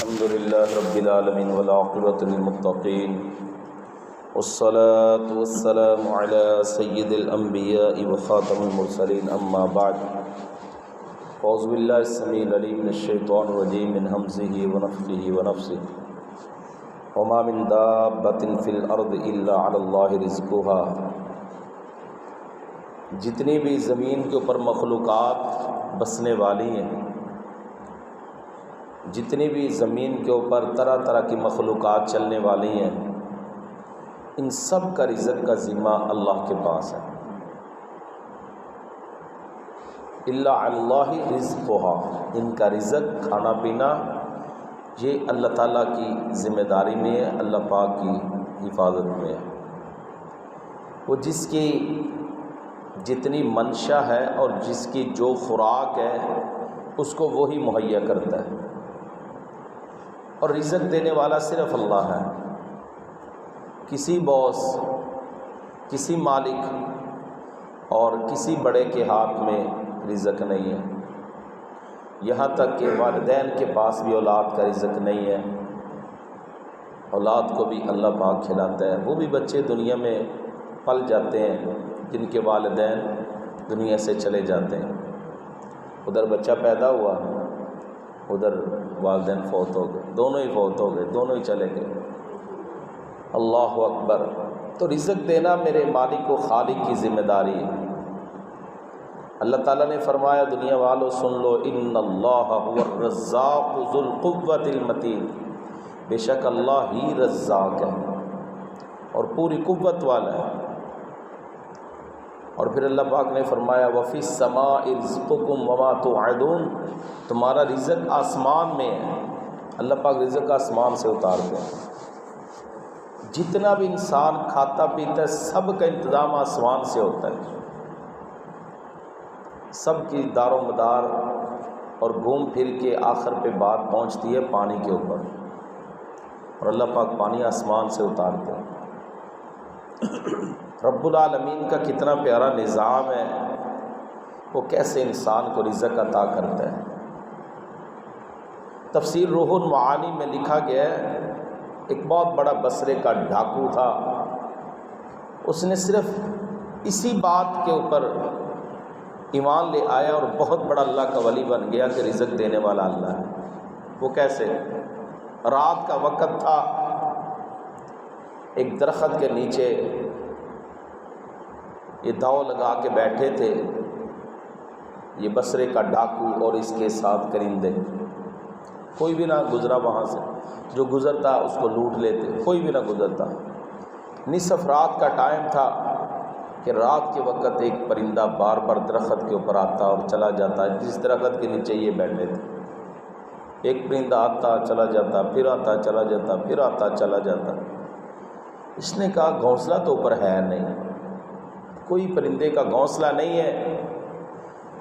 الحمد للہ رب العالمین والعاقبۃ للمتقین والصلاة والسلام علی سید الانبیاء وخاتم المرسلین اما بعد اعوذ باللہ السمیع العلیم من الشیطان الرجیم من ہمزہ ونفخہ ونفثہ وما من دابۃ فی الارض الا علی اللہ رزقها۔ جتنی بھی زمین کے اوپر مخلوقات بسنے والی ہیں، جتنی بھی زمین کے اوپر طرح طرح کی مخلوقات چلنے والی ہیں، ان سب کا رزق کا ذمہ اللہ کے پاس ہے۔ الا اللہ رزقها، ان کا رزق کھانا پینا یہ اللہ تعالیٰ کی ذمہ داری میں ہے، اللہ پاک کی حفاظت میں ہے۔ وہ جس کی جتنی منشا ہے اور جس کی جو خوراک ہے اس کو وہی مہیا کرتا ہے، اور رزق دینے والا صرف اللہ ہے۔ کسی باس، کسی مالک اور کسی بڑے کے ہاتھ میں رزق نہیں ہے، یہاں تک کہ والدین کے پاس بھی اولاد کا رزق نہیں ہے۔ اولاد کو بھی اللہ پاک کھلاتا ہے، وہ بھی بچے دنیا میں پل جاتے ہیں جن کے والدین دنیا سے چلے جاتے ہیں۔ ادھر بچہ پیدا ہوا، ادھر والدین فوت ہو گئے، دونوں ہی فوت ہو گئے، دونوں ہی چلے گئے۔ اللہ اکبر۔ تو رزق دینا میرے مالک و خالق کی ذمہ داری ہے۔ اللہ تعالیٰ نے فرمایا دنیا والوں سن لو، ان اللہ هو الرزاق ذو القوۃ المتین، بے شک اللہ ہی رزاق ہے اور پوری قوت والا ہے۔ اور پھر اللہ پاک نے فرمایا وفی السماء رزقکم وما توعدون، تمہارا رزق آسمان میں ہے۔ اللہ پاک رزق آسمان سے اتارتے ہیں۔ جتنا بھی انسان کھاتا پیتا ہے سب کا انتظام آسمان سے ہوتا ہے، سب کی دار و مدار اور گھوم پھر کے آخر پہ بات پہنچتی ہے پانی کے اوپر، اور اللہ پاک پانی آسمان سے اتارتے ہیں۔ رب العالمین کا کتنا پیارا نظام ہے، وہ کیسے انسان کو رزق عطا کرتا ہے۔ تفسیر روح المعانی میں لکھا گیا ہے، ایک بہت بڑا بصرے کا ڈاکو تھا، اس نے صرف اسی بات کے اوپر ایمان لے آیا اور بہت بڑا اللہ کا ولی بن گیا کہ رزق دینے والا اللہ ہے۔ وہ کیسے؟ رات کا وقت تھا، ایک درخت کے نیچے یہ داؤ لگا کے بیٹھے تھے، یہ بصرے کا ڈاکو اور اس کے ساتھ کرندے، کوئی بھی نہ گزرا وہاں سے، جو گزرتا اس کو لوٹ لیتے، کوئی بھی نہ گزرتا۔ نصف رات کا ٹائم تھا کہ رات کے وقت ایک پرندہ بار بار درخت کے اوپر آتا اور چلا جاتا، جس درخت کے نیچے یہ بیٹھے تھے۔ ایک پرندہ آتا چلا جاتا، پھر آتا چلا جاتا، پھر آتا چلا جاتا۔ اس نے کہا گھونسلہ تو اوپر ہے نہیں، کوئی پرندے کا گھونسلہ نہیں ہے،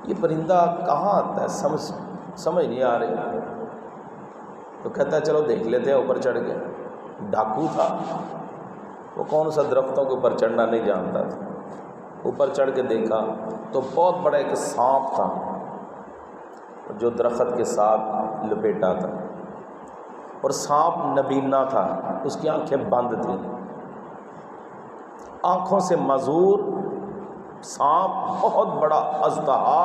یہ پرندہ کہاں آتا ہے، سمجھ نہیں آ رہی۔ تو کہتا ہے چلو دیکھ لیتے ہیں، اوپر چڑھ گئے۔ ڈاکو تھا، وہ کون سا درختوں کے اوپر چڑھنا نہیں جانتا تھا۔ اوپر چڑھ کے دیکھا تو بہت بڑا ایک سانپ تھا جو درخت کے ساتھ لپیٹا تھا، اور سانپ نبینا تھا، اس کی آنکھیں بند تھیں۔ آنکھوں سے معذور سانپ، بہت بڑا اژدہا،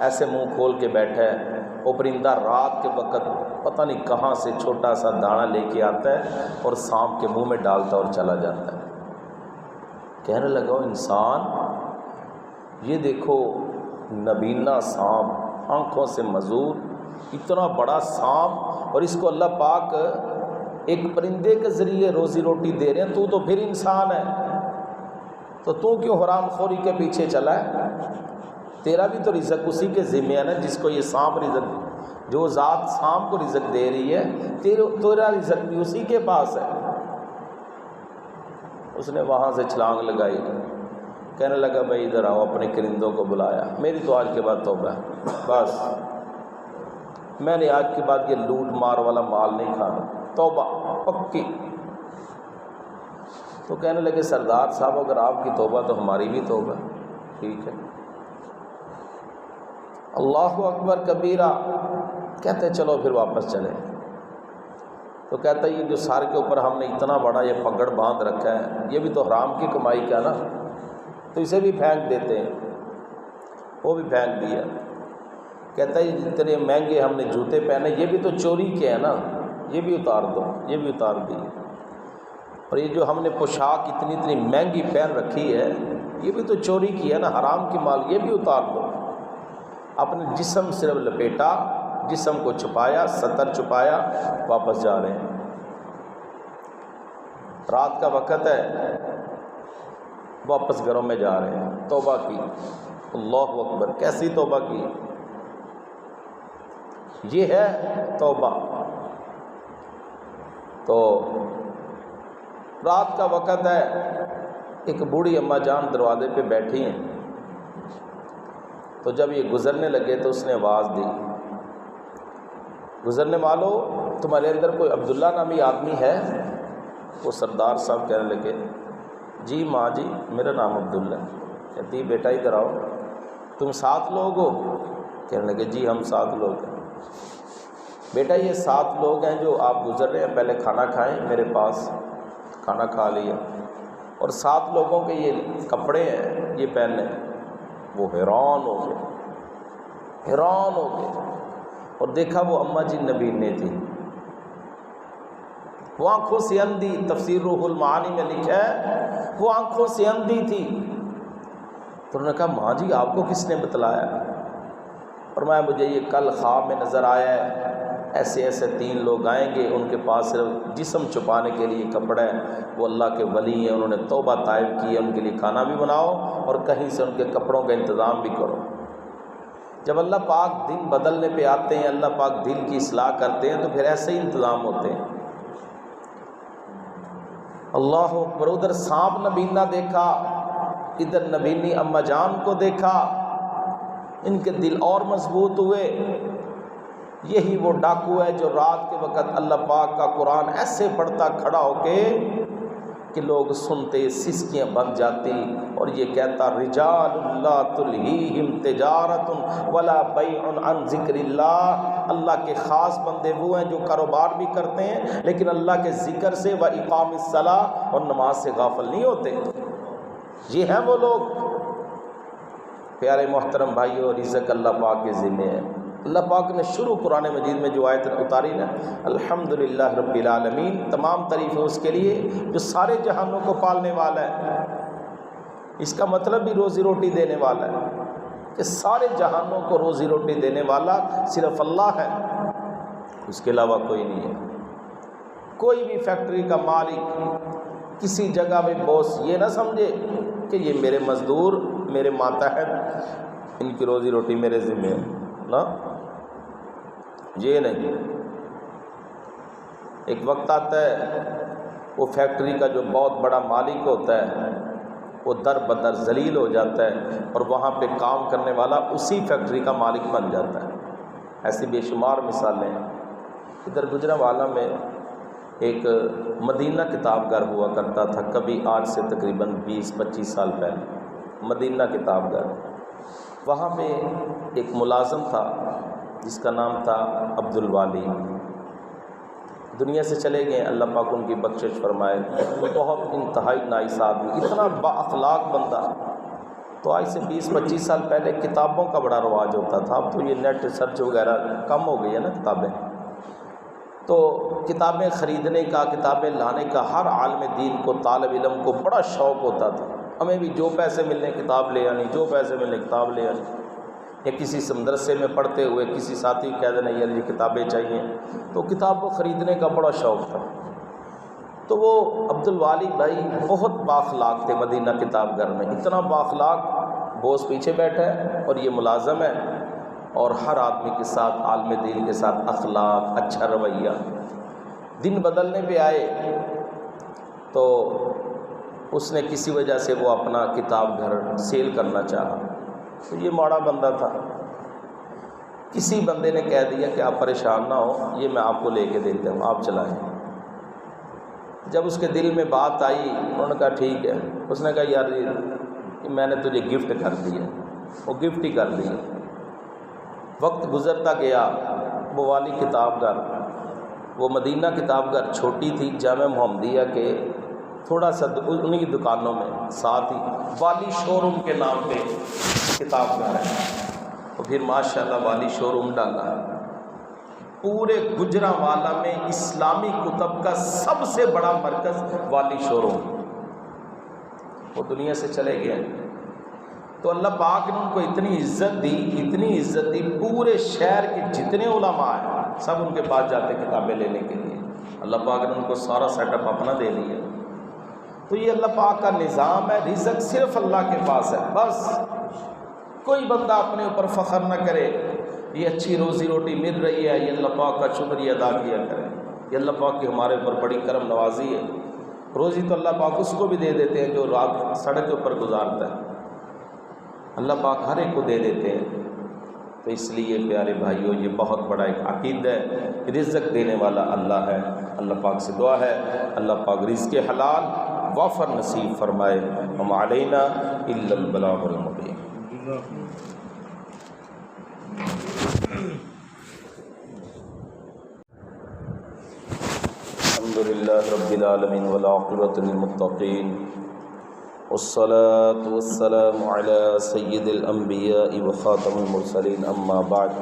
ایسے منہ کھول کے بیٹھا ہے۔ وہ پرندہ رات کے وقت پتہ نہیں کہاں سے چھوٹا سا دانہ لے کے آتا ہے اور سانپ کے منہ میں ڈالتا اور چلا جاتا ہے۔ کہنے لگا انسان، یہ دیکھو نبینا سانپ، آنکھوں سے معذور، اتنا بڑا سانپ، اور اس کو اللہ پاک ایک پرندے کے ذریعے روزی روٹی دے رہے ہیں، تو پھر انسان ہے، تو کیوں حرام خوری کے پیچھے چلا ہے؟ تیرا بھی تو رزق اسی کے ذمہ ہے نا، جس کو یہ سانپ رزق، جو ذات سانپ کو رزق دے رہی ہے، تیرا رزق بھی اسی کے پاس ہے۔ اس نے وہاں سے چھلانگ لگائی، کہنے لگا بھائی ادھر آؤ، اپنے کرندوں کو بلایا، میری تو آج کے بعد توبہ ہے، بس میں نے آج کے بعد یہ لوٹ مار والا مال نہیں کھانا، توبہ پکی۔ تو کہنے لگے سردار صاحب اگر آپ کی توبہ تو ہماری بھی توبہ، ٹھیک ہے۔ اللہ اکبر کبیرہ، کہتے چلو پھر واپس چلیں۔ تو کہتا ہے یہ جو سر کے اوپر ہم نے اتنا بڑا یہ پگڑ باندھ رکھا ہے یہ بھی تو حرام کی کمائی کا نا، تو اسے بھی پھینک دیتے ہیں، وہ بھی پھینک دیا۔ کہتا ہے جتنے مہنگے ہم نے جوتے پہنے یہ بھی تو چوری کے ہیں نا، یہ بھی اتار دو، یہ بھی اتار دی۔ اور یہ جو ہم نے پوشاک اتنی مہنگی پہن رکھی ہے یہ بھی تو چوری کی ہے نا، حرام کی مال، یہ بھی اتار دو۔ اپنے جسم صرف لپیٹا، جسم کو چھپایا، ستر چھپایا، واپس جا رہے ہیں۔ رات کا وقت ہے، واپس گھروں میں جا رہے ہیں۔ توبہ کی، اللہ اکبر، کیسی توبہ کی! یہ ہے توبہ۔ تو رات کا وقت ہے، ایک بوڑھی اماں جان دروازے پہ بیٹھی ہیں، تو جب یہ گزرنے لگے تو اس نے آواز دی، گزرنے والوں تمہارے اندر کوئی عبداللہ نامی آدمی ہے؟ وہ سردار صاحب کہنے لگے جی ماں جی میرا نام عبداللہ ہے۔ کہتی بیٹا ادھر آؤ، تم 7 لوگ ہو؟ کہنے لگے جی ہم 7 لوگ ہیں۔ بیٹا یہ 7 لوگ ہیں جو آپ گزر رہے ہیں، پہلے کھانا کھائیں میرے پاس۔ کھانا کھا لیا، اور 7 لوگوں کے یہ کپڑے ہیں یہ پہنے۔ وہ حیران ہو گئے، حیران ہو گئے، اور دیکھا وہ اماں جی نبینے تھی، وہ آنکھوں سے اندھی، تفسیر روح المعانی میں لکھا ہے وہ آنکھوں سے اندھی تھی۔ تو انہوں نے کہا ماں جی آپ کو کس نے بتلایا؟ فرمایا مجھے یہ کل خواب میں نظر آیا ہے، ایسے ایسے 3 لوگ آئیں گے، ان کے پاس صرف جسم چھپانے کے لیے کپڑا ہے، وہ اللہ کے ولی ہیں، انہوں نے توبہ طائب کی ہے، ان کے لیے کھانا بھی بناؤ اور کہیں سے ان کے کپڑوں کا انتظام بھی کرو۔ جب اللہ پاک دن بدلنے پہ آتے ہیں، اللہ پاک دل کی اصلاح کرتے ہیں، تو پھر ایسے ہی انتظام ہوتے ہیں۔ اللہ اکبر، ادھر سانپ نبینا دیکھا، ادھر نبینی اماں جان کو دیکھا، ان کے دل اور مضبوط ہوئے۔ یہی وہ ڈاکو ہے جو رات کے وقت اللہ پاک کا قرآن ایسے پڑھتا کھڑا ہو کے کہ لوگ سنتے سسکیاں بن جاتی، اور یہ کہتا رجال لا تلہیہم تجارت ولا بیع عن ذکر اللہ، اللہ کے خاص بندے وہ ہیں جو کاروبار بھی کرتے ہیں لیکن اللہ کے ذکر سے و اقام الصلاۃ اور نماز سے غافل نہیں ہوتے۔ یہ ہیں وہ لوگ۔ پیارے محترم بھائیو، رزق اللہ پاک کے ذمہ ہے۔ اللہ پاک نے شروع قرآن مجید میں جو آیت اتاری نا، الحمدللہ رب العالمین، تمام تعریفیں اس کے لیے جو سارے جہانوں کو پالنے والا ہے۔ اس کا مطلب بھی روزی روٹی دینے والا ہے، کہ سارے جہانوں کو روزی روٹی دینے والا صرف اللہ ہے، اس کے علاوہ کوئی نہیں ہے۔ کوئی بھی فیکٹری کا مالک، کسی جگہ میں باس یہ نہ سمجھے کہ یہ میرے مزدور، میرے ماتحت، ان کی روزی روٹی میرے ذمہ ہے، نا، یہ نہیں۔ ایک وقت آتا ہے وہ فیکٹری کا جو بہت بڑا مالک ہوتا ہے وہ در بدر ذلیل ہو جاتا ہے، اور وہاں پہ کام کرنے والا اسی فیکٹری کا مالک بن جاتا ہے۔ ایسی بے شمار مثالیں ہیں۔ ادھر گجرانوالہ میں ایک مدینہ کتاب گھر ہوا کرتا تھا، کبھی آج سے تقریباً 20-25 سال پہلے، مدینہ کتاب گھر۔ وہاں پہ ایک ملازم تھا جس کا نام تھا عبدالوالی، دنیا سے چلے گئے، اللہ پاک ان کی بخشش فرمائے۔ بہت انتہائی نائس آدمی، اتنا با اخلاق بندہ۔ تو آج سے 20-25 سال پہلے کتابوں کا بڑا رواج ہوتا تھا، اب تو یہ نیٹ ریسرچ وغیرہ کم ہو گئی ہے نا کتابیں، تو کتابیں خریدنے کا، کتابیں لانے کا ہر عالم دین کو، طالب علم کو بڑا شوق ہوتا تھا۔ ہمیں بھی جو پیسے ملنے کتاب لے آنی، جو پیسے ملنے کتاب لے آنی، یا کسی مدرسے میں پڑھتے ہوئے کسی ساتھی کہہ دینا یار یہ کتابیں چاہیے، تو کتاب کو خریدنے کا بڑا شوق تھا۔ تو وہ عبدالوالی بھائی بہت بااخلاق تھے مدینہ کتاب گھر میں، اتنا بااخلاق، بوس پیچھے بیٹھا ہے اور یہ ملازم ہے، اور ہر آدمی کے ساتھ، عالم دین کے ساتھ اخلاق، اچھا رویہ۔ دن بدلنے پہ آئے تو اس نے کسی وجہ سے وہ اپنا کتاب گھر سیل کرنا چاہا، تو یہ ماڑا بندہ تھا، کسی بندے نے کہہ دیا کہ آپ پریشان نہ ہو، یہ میں آپ کو لے کے دیتا ہوں، آپ چلائیں۔ جب اس کے دل میں بات آئی، انہوں نے کہا ٹھیک ہے۔ اس نے کہا یار یہ میں نے تجھے گفٹ کر دیا، وہ گفٹ ہی کر دیا۔ وقت گزرتا گیا، وہ والی کتاب گھر وہ مدینہ کتاب گھر چھوٹی تھی، جامع محمدیہ کے تھوڑا سا انہیں کی دکانوں میں ساتھ ہی والی شو روم کے نام پہ کتاب گھر ہے، تو پھر ماشاءاللہ والی شو روم ڈالا ہے۔ پورے گجرانوالہ میں اسلامی کتب کا سب سے بڑا مرکز والی شو روم، وہ دنیا سے چلے گئے۔ تو اللہ پاک نے ان کو اتنی عزت دی، پورے شہر کے جتنے علماء ہیں سب ان کے پاس جاتے کتابیں لینے کے لیے۔ اللہ پاک نے ان کو سارا سیٹ اپ اپنا دے دیا۔ تو یہ اللہ پاک کا نظام ہے، رزق صرف اللہ کے پاس ہے، بس کوئی بندہ اپنے اوپر فخر نہ کرے یہ اچھی روزی روٹی مل رہی ہے، یہ اللہ پاک کا شکریہ ادا کیا کرے۔ یہ اللہ پاک کی ہمارے اوپر بڑی کرم نوازی ہے۔ روزی تو اللہ پاک اس کو بھی دے دیتے ہیں جو رات سڑک کے اوپر گزارتا ہے، اللہ پاک ہر ایک کو دے دیتے ہیں۔ تو اس لیے پیارے بھائیوں یہ بہت بڑا ایک عقیدہ ہے، رزق دینے والا اللہ ہے۔ اللہ پاک سے دعا ہے اللہ پاک رزق حلال وافر نصیب فرمائے۔ وما علینا الا البلاغ المبین۔ الحمدللہ رب العالمین والعاقبۃ للمتقین والصلاة والسلام على سید الانبیاء وخاتم المرسلین، اما بعد۔